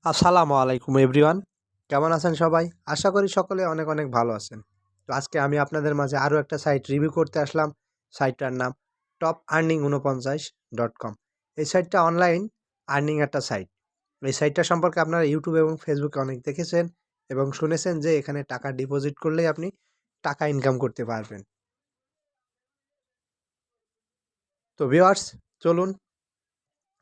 আসসালামু আলাইকুম এভরিওয়ান। কেমন আছেন সবাই? আশা করি সকলে অনেক অনেক ভালো আছেন। তো আজকে আমি আপনাদের মাঝে আরও একটা সাইট রিভিউ করতে আসলাম। সাইটটার নাম topearning49.com। এই সাইটটা অনলাইন আর্নিং একটা সাইট। এই সাইটটা সম্পর্কে আপনারা ইউটিউব এবং ফেসবুকে অনেক দেখেছেন এবং শুনেছেন যে এখানে টাকা ডিপোজিট করলেই আপনি টাকা ইনকাম করতে পারবেন। তো ভিউয়ার্স, চলুন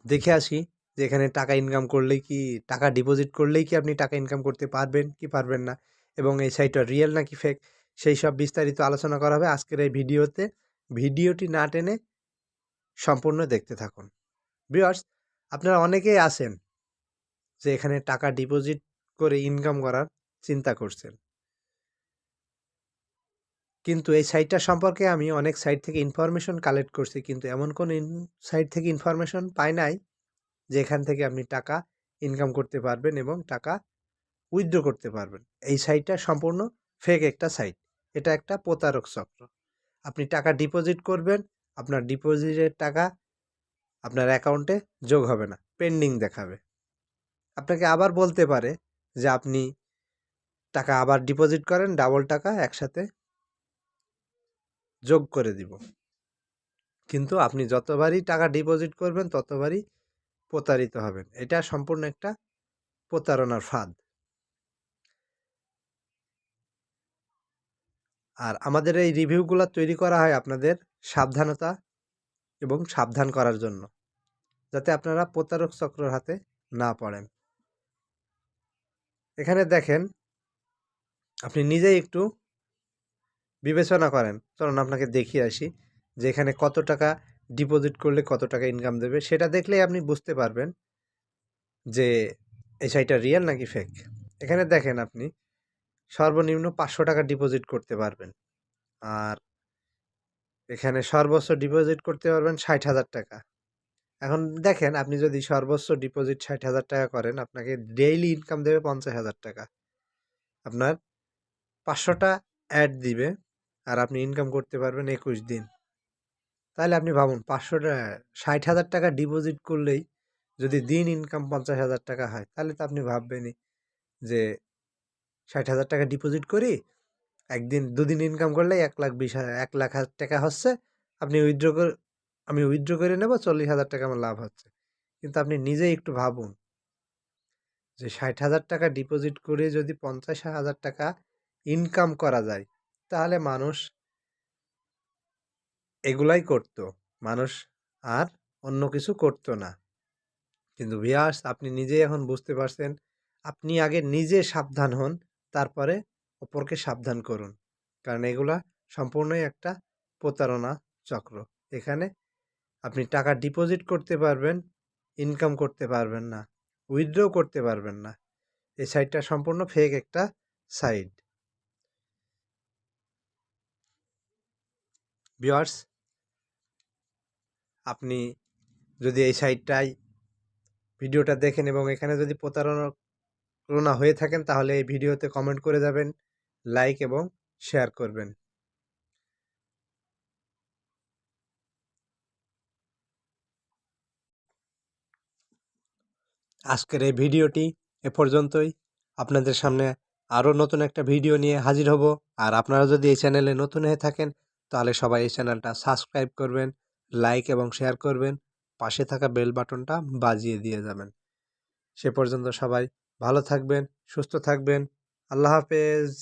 দেখে আসি যে এখানে টাকা ইনকাম করলেই কি, টাকা ডিপোজিট করলেই কি আপনি টাকা ইনকাম করতে পারবেন কি পারবেন না, এবং এই সাইটটা রিয়েল নাকি ফেক, সেই সব বিস্তারিত আলোচনা করা হবে আজকের এই ভিডিওতে। ভিডিওটি না টেনে সম্পূর্ণ দেখতে থাকুন। ভিউয়ার্স, আপনারা অনেকেই আছেন যে এখানে টাকা ডিপোজিট করে ইনকাম করার চিন্তা করছেন, কিন্তু এই সাইটটা সম্পর্কে আমি অনেক সাইট থেকে ইনফরমেশন কালেক্ট করছি, কিন্তু এমন কোন সাইট থেকে ইনফরমেশন পাই নাই যে এখান থেকে আপনি টাকা ইনকাম করতে পারবেন এবং টাকা উইথড্র করতে পারবেন। এই সাইটটা সম্পূর্ণ ফেক একটা সাইট। এটা একটা প্রতারক চক্র। আপনি টাকা ডিপোজিট করবেন, আপনার ডিপোজিটের টাকা আপনার অ্যাকাউন্টে যোগ হবে না, পেন্ডিং দেখাবে। আপনাকে আবার বলতে পারে যে আপনি টাকা আবার ডিপোজিট করেন, ডাবল টাকা একসাথে যোগ করে দিব। কিন্তু আপনি যতবারই টাকা ডিপোজিট করবেন ততবারই প্রতারিত হবেন। এটা সম্পূর্ণ একটা প্রতারণার ফাঁদ। আর আমাদের এই রিভিউগুলো তৈরি করা হয় আপনাদের সাবধানতা এবং সাবধান করার জন্য, যাতে আপনারা প্রতারক চক্রের হাতে না পড়েন। এখানে দেখেন, আপনি নিজেই একটু বিবেচনা করেন। চলুন আপনাকে দেখিয়ে আসি যে এখানে কত টাকা ডিপোজিট করলে কত টাকা ইনকাম দেবে। সেটা দেখলেই আপনি বুঝতে পারবেন যে এই সাইটটা রিয়েল নাকি ফেক। এখানে দেখেন, আপনি সর্বনিম্ন 500 টাকা ডিপোজিট করতে পারবেন। আর এখানে সর্বোচ্চ ডিপোজিট করতে পারবেন 60,000 টাকা। এখন দেখেন, আপনি যদি সর্বোচ্চ ডিপোজিট 60,000 টাকা করেন, আপনাকে ডেইলি ইনকাম দেবে 50,000 টাকা। আপনার 500টা অ্যাড দিবে আর আপনি ইনকাম করতে পারবেন 21 দিন। তাহলে আপনি ভাবুন, 500টা 60,000 টাকা ডিপোজিট করলেই যদি দিন ইনকাম 50,000 টাকা হয়, তাহলে তো আপনি ভাববেনই যে 60,000 টাকা ডিপোজিট করি, একদিন দুদিন ইনকাম করলে 1,20,000 1,00,000 টাকা হচ্ছে। আপনি আমি উইথড্র করে নেব, 40,000 টাকা আমার লাভ হচ্ছে। কিন্তু আপনি নিজেই একটু ভাবুন যে 60,000 টাকা ডিপোজিট করে যদি 50,000 টাকা ইনকাম করা যায়, তাহলে মানুষ এগুলাই করতো। মানুষ আর অন্য কিছু করতো না। কিন্তু ভিউয়ার্স, আপনি নিজেই এখন বুঝতে পারছেন, আপনি আগে নিজে সাবধান হন, তারপরে অপরকে সাবধান করুন। কারণ এগুলা সম্পূর্ণই একটা প্রতারণা চক্র। এখানে আপনি টাকা ডিপোজিট করতে পারবেন, ইনকাম করতে পারবেন না, উইথড্র করতে পারবেন না। এই সাইটটা সম্পূর্ণ ফেক একটা সাইট। ভিউয়ার্স, আপনি যদি এই সাইটটায় ভিডিওটা দেখেন এবং এখানে যদি প্রতারণা হয়ে থাকেন, তাহলে এই ভিডিওতে কমেন্ট করে যাবেন, লাইক এবং শেয়ার করবেন। আজকের এই ভিডিওটি এ পর্যন্তই। আপনাদের সামনে আরও নতুন একটা ভিডিও নিয়ে হাজির হব। আর আপনারা যদি এই চ্যানেলে নতুন হয়ে থাকেন, তাহলে সবাই এই চ্যানেলটা সাবস্ক্রাইব করবেন, লাইক এবং শেয়ার করবেন, পাশে থাকা বেল বাটনটা বাজিয়ে দিয়ে যাবেন। সে পর্যন্ত সবাই ভালো থাকবেন, সুস্থ থাকবেন। আল্লাহ হাফেজ।